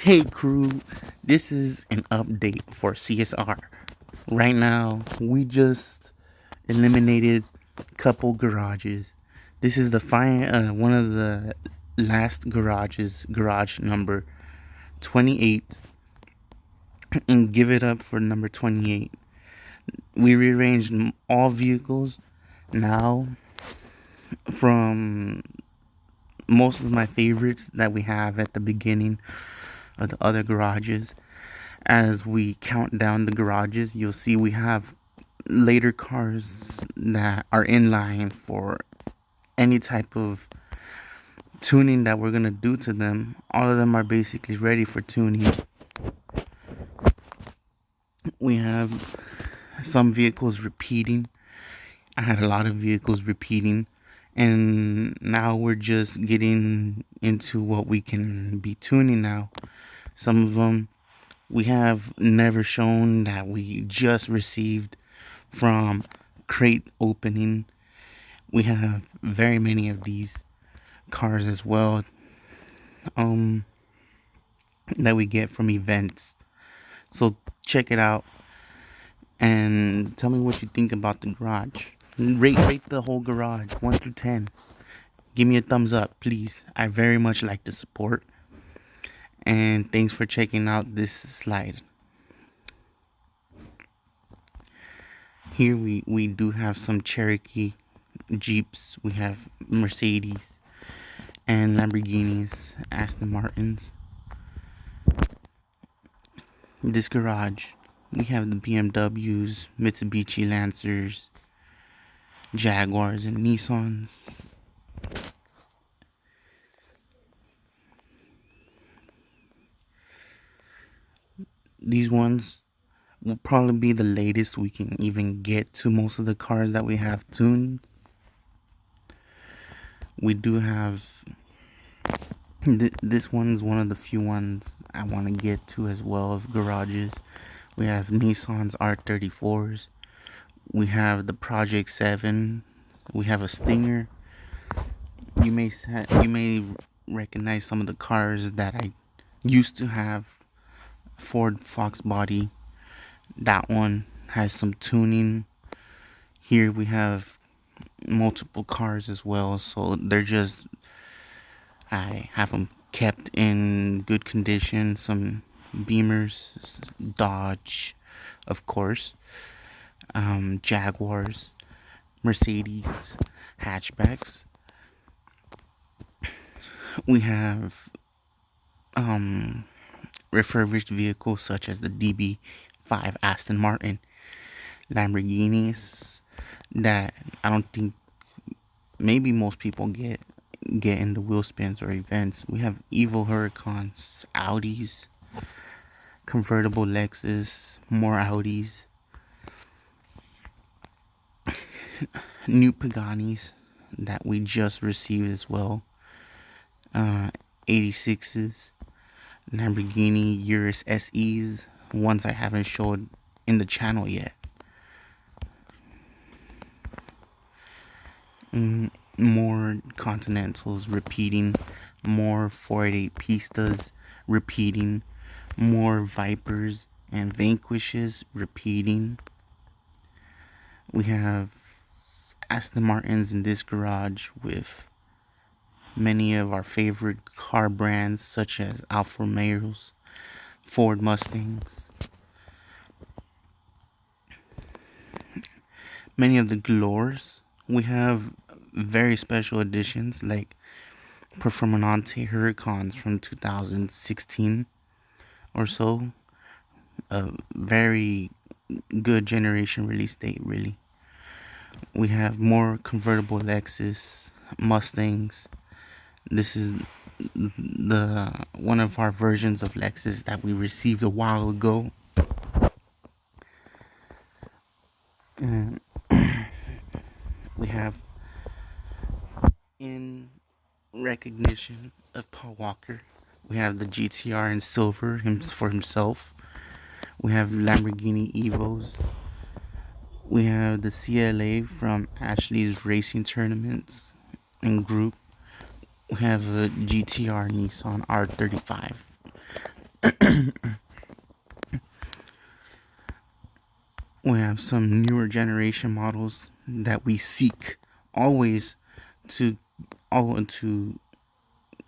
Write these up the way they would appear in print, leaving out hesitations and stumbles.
Hey crew, this is an update for CSR. Right now, we just eliminated a couple garages. This is the one of the last garages, garage number 28, and give it up for number 28. We rearranged all vehicles now from most of my favorites that we have at the beginning of the other garages. As we count down the garages, you'll see we have later cars that are in line for any type of tuning that we're gonna do to them. All of them are basically ready for tuning. We have some vehicles repeating. I had a lot of vehicles repeating, and now we're just getting into what we can be tuning now. Some of them we have never shown that we just received from crate opening. We have very many of these cars as well, that we get from events. So check it out and tell me what you think about the garage. Rate the whole garage 1 through 10. Give me a thumbs up, please. I very much like the support. And thanks for checking out this slide. Here we do have some Cherokee Jeeps. We have Mercedes and Lamborghinis, Aston Martins. This garage, we have the BMWs, Mitsubishi Lancers, Jaguars, and Nissans. These ones will probably be the latest we can even get to most of the cars that we have tuned. We do have this one's one of the few ones I want to get to as well of garages. We have Nissan's R34s. We have the Project 7. We have a Stinger. You may recognize some of the cars that I used to have. Ford Fox body. That one has some tuning. Here we have multiple cars as well, so I have them kept in good condition. Some Beamers, Dodge, of course, Jaguars, Mercedes, hatchbacks. We have refurbished vehicles such as the DB5 Aston Martin, Lamborghinis that I don't think maybe most people get into wheel spins or events. We have Evo Huracans, Audis, convertible Lexus, more Audis, new Paganis that we just received as well, 86s, Lamborghini Urus SEs, ones I haven't showed in the channel yet. More Continentals repeating, more 488 Pistas repeating, more Vipers and Vanquishes repeating. We have Aston Martins in this garage with many of our favorite car brands such as Alfa Romeos, Ford Mustangs. Many of the Galores, we have very special editions like Performante Huracans from 2016 or so. A very good generation release date, really. We have more convertible Lexus, Mustangs. This is the one of our versions of Lexus that we received a while ago. And we have, in recognition of Paul Walker, we have the GTR in silver for himself. We have Lamborghini Evos. We have the CLA from Ashley's Racing Tournaments and Group. We have a GTR Nissan R35. We have some newer generation models that we seek always to to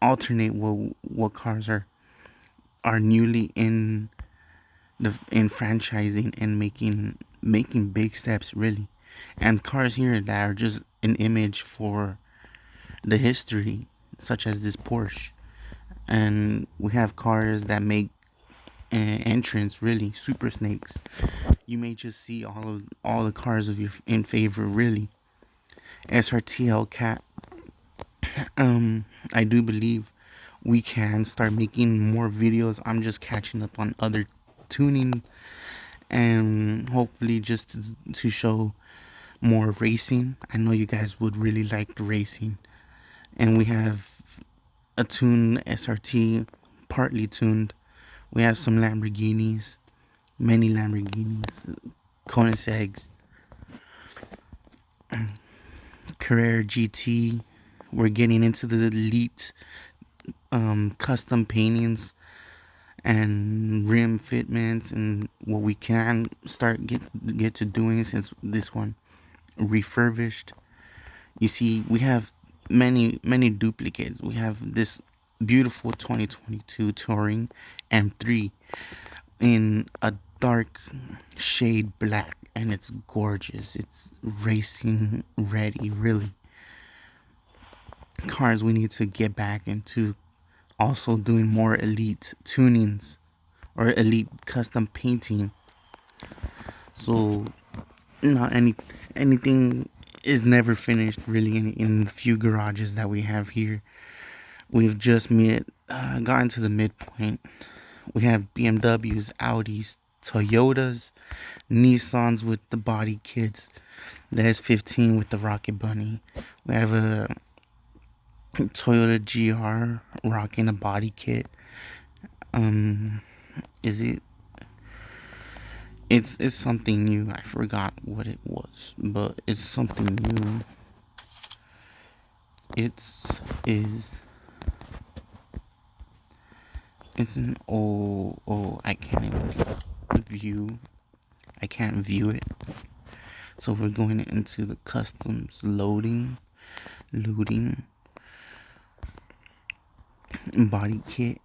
alternate what cars are newly in franchising and making big steps really, and cars here that are just an image for the history, such as this Porsche. And we have cars that make entrance really super snakes. You may just see all the cars of your in favor really. SRTL cat. I do believe we can start making more videos. I'm just catching up on other tuning, and hopefully just to show more racing. I know you guys would really like the racing. And we have a tuned SRT, partly tuned. We have some Lamborghinis, many Lamborghinis, Koenigseggs, Carrera GT. We're getting into the elite custom paintings and rim fitments and what we can start get to doing since this one refurbished. You see, we have many duplicates. We have this beautiful 2022 Touring M3 in a dark shade black, and it's gorgeous. It's racing ready, really. Cars we need to get back into also doing more elite tunings or elite custom painting. So not anything is never finished really in the few garages that we have here. We've just gotten to the midpoint. We have BMWs, Audis, Toyotas, Nissans with the body kits, the S15 with the Rocket Bunny. We have a Toyota GR rocking a body kit. Is it? It's something new. I forgot what it was, but it's something new. Is it's an I can't even view. I can't view it. So we're going into the customs looting body kit.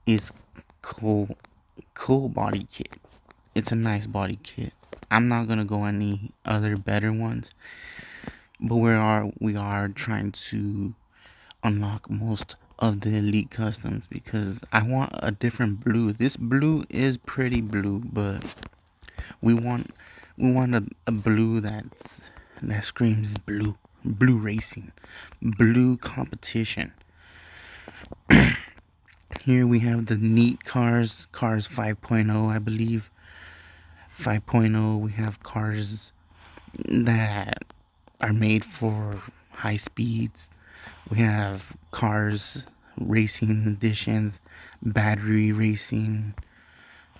Is cool body kit. It's a nice body kit. I'm not gonna go any other better ones, but we are trying to unlock most of the elite customs because I want a different blue. This blue is pretty blue, but we want a blue that screams blue racing, blue competition. Here we have the neat cars 5.0, I believe. 5.0, we have cars that are made for high speeds. We have cars racing editions, battery racing,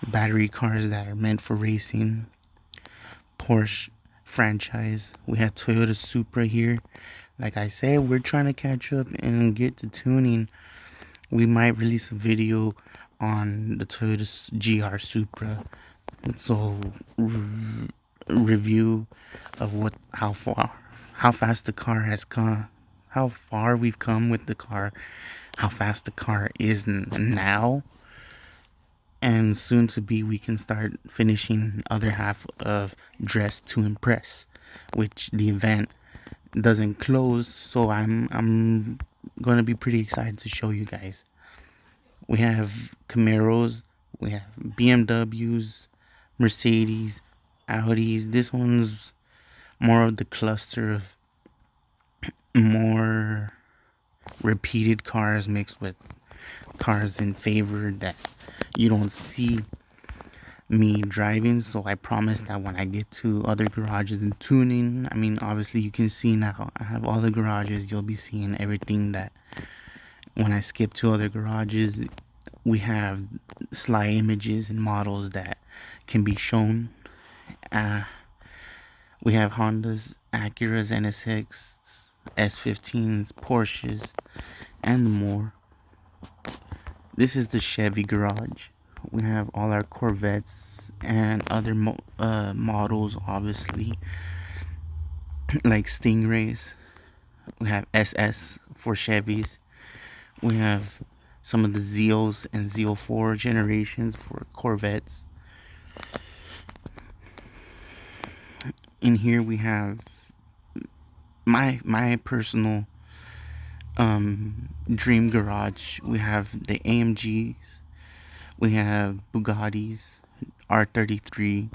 battery cars that are meant for racing, Porsche franchise. We have Toyota Supra here. Like I said, we're trying to catch up and get to tuning. We might release a video on the Toyota GR Supra. So review of how fast the car has come, how far we've come with the car, how fast the car is now, and soon to be we can start finishing other half of Dress to Impress, which the event doesn't close. So I'm gonna be pretty excited to show you guys. We have Camaros, we have BMWs, Mercedes, Audis. This one's more of the cluster of more repeated cars mixed with cars in favor that you don't see me driving. So I promise that when I get to other garages and tuning, I mean, obviously you can see now I have all the garages. You'll be seeing everything that when I skip to other garages, we have slide images and models that can be shown. We have Hondas, Acuras, NSX, S15s, Porsches, and more. This is the Chevy garage. we have all our Corvettes and other models, obviously, like Stingrays. We have SS for Chevys. We have some of the Zeals and Zeal 4 generations for Corvettes. In here we have my personal dream garage. We have the AMGs, we have Bugattis, R33,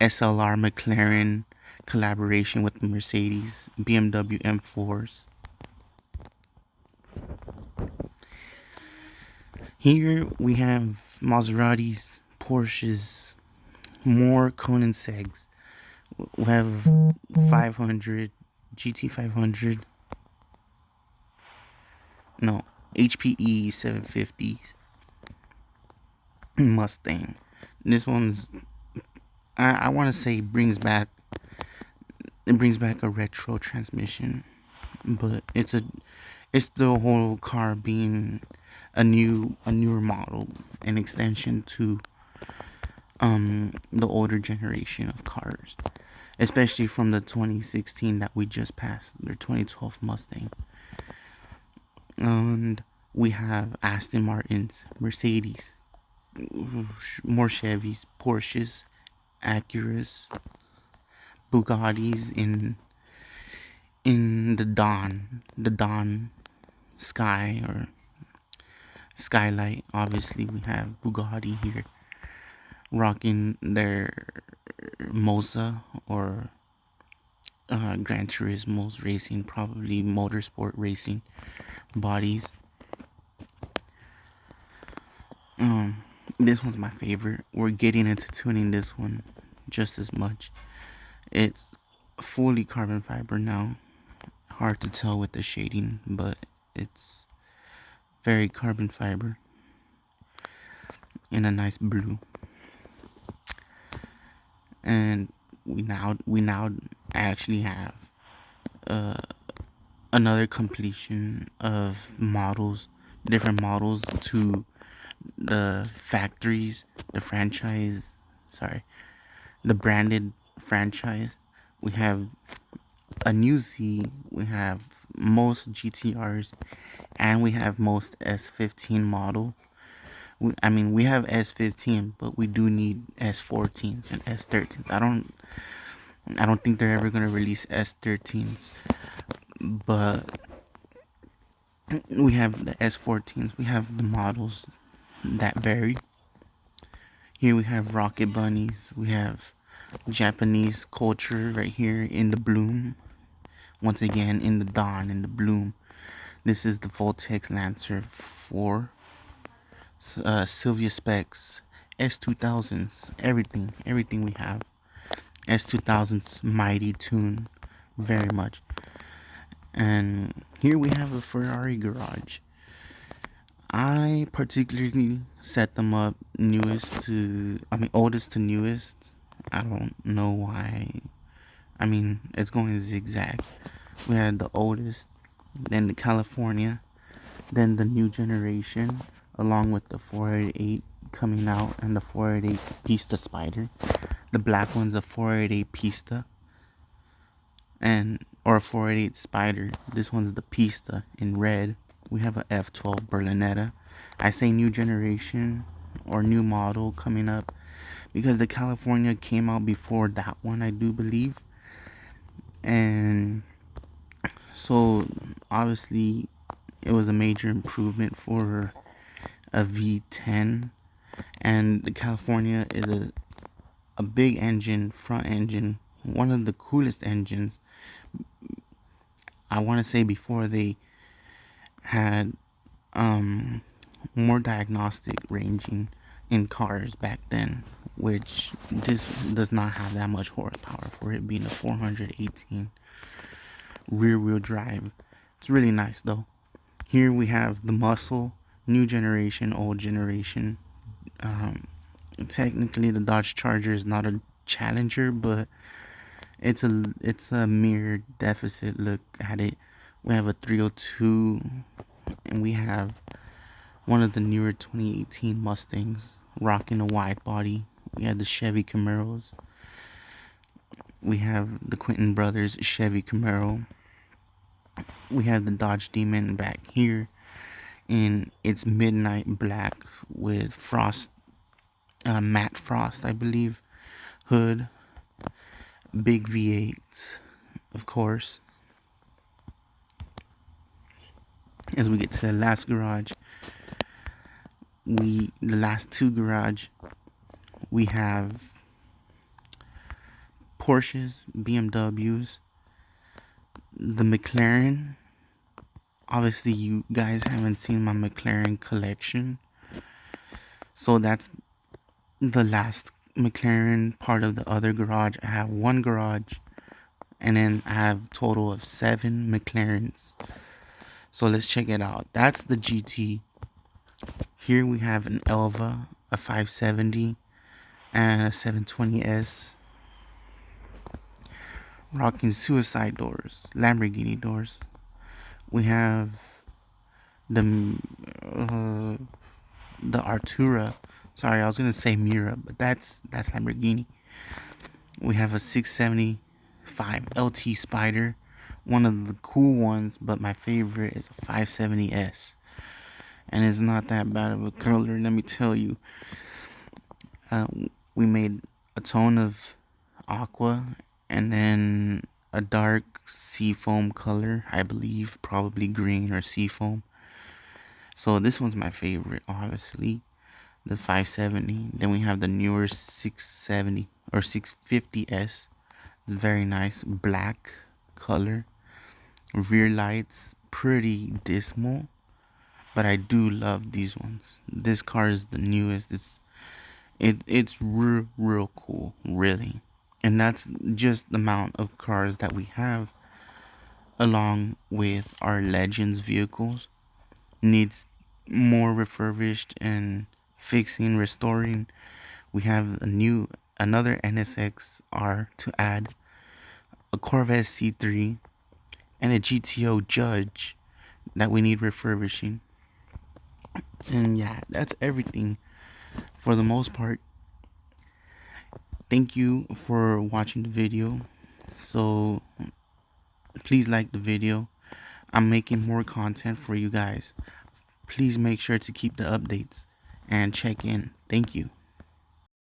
SLR McLaren collaboration with the Mercedes, BMW M4s. Here we have Maseratis, Porsches, more Koenigsegg's. We have 500, GT500, no, HPE 750s, Mustang. This one's, I want to say it brings back a retro transmission, but it's the whole car being a newer model, an extension to the older generation of cars, especially from the 2016 that we just passed, the 2012 Mustang. And we have Aston Martins, Mercedes, more Chevys, Porsches, Acuras, Bugattis in the Dawn Sky or Skylight. Obviously, we have Bugatti here rocking their Moza or Gran Turismo's racing, probably motorsport racing bodies. This one's my favorite. We're getting into tuning this one just as much. It's fully carbon fiber now. Hard to tell with the shading, but it's very carbon fiber in a nice blue. And we now actually have another completion of models, different models to the factories, the franchise, the branded franchise. We have a new Z, we have most GTRs, and we have most S15 model. We have S15, but we do need S14s and S13s. I don't think they're ever gonna release S13s, but we have the S14s. We have the models that vary. Here we have rocket bunnies. We have Japanese culture right here in the bloom. Once again, in the dawn, in the bloom. This is the Voltex Lancer 4. Sylvia Specs, S2000s, everything we have. S2000s, mighty tune, very much. And here we have a Ferrari garage. I particularly set them up oldest to newest. I don't know why. It's going zigzag. We had the oldest, then the California, then the new generation, along with the 488 coming out and the 488 Pista Spider. The black one's a 488 Pista or a 488 Spider. This one's the Pista in red. We have a F12 Berlinetta. I say new generation or new model coming up because the California came out before that one, I do believe. And so obviously it was a major improvement for a V10, and the California is a big engine, front engine, one of the coolest engines. I want to say before they had more diagnostic ranging in cars back then, which this does not have that much horsepower for it being a 418 rear wheel drive. It's really nice though. Here we have the Muscle, new generation, old generation. Technically the Dodge Charger is not a Challenger, but it's a mere deficit. Look at it. We have a 302, and we have one of the newer 2018 Mustangs rocking a wide body. We have the Chevy Camaros. We have the Quentin Brothers Chevy Camaro. We have the Dodge Demon back here in its midnight black with frost, matte frost, I believe, hood, big V8s, of course. As we get to the last garage, the last two garage, we have Porsches, BMWs, the McLaren. Obviously, you guys haven't seen my McLaren collection, so that's the last McLaren part of the other garage. I have one garage, and then I have a total of 7 McLarens. So let's check it out. That's the GT. Here we have an Elva, a 570, and a 720S. Rocking suicide doors, Lamborghini doors. We have the Artura. Sorry, I was gonna say Mira, but that's Lamborghini. We have a 675 LT Spider, one of the cool ones, but my favorite is a 570S, and it's not that bad of a color. Let me tell you. Uh, we made a tone of aqua and then a dark seafoam color, I believe, probably green or seafoam. So this one's my favorite, obviously, the 570. Then we have the newer 670 or 650S, very nice black color. Rear lights, pretty dismal, but I do love these ones. This car is the newest. It's real cool, really. And that's just the amount of cars that we have, along with our Legends vehicles. Needs more refurbished and fixing, restoring. We have another NSX R to add, a Corvette C3, and a GTO Judge that we need refurbishing. And yeah, that's everything for the most part. Thank you for watching the video. So please like the video. I'm making more content for you guys. Please make sure to keep the updates and check in. Thank you.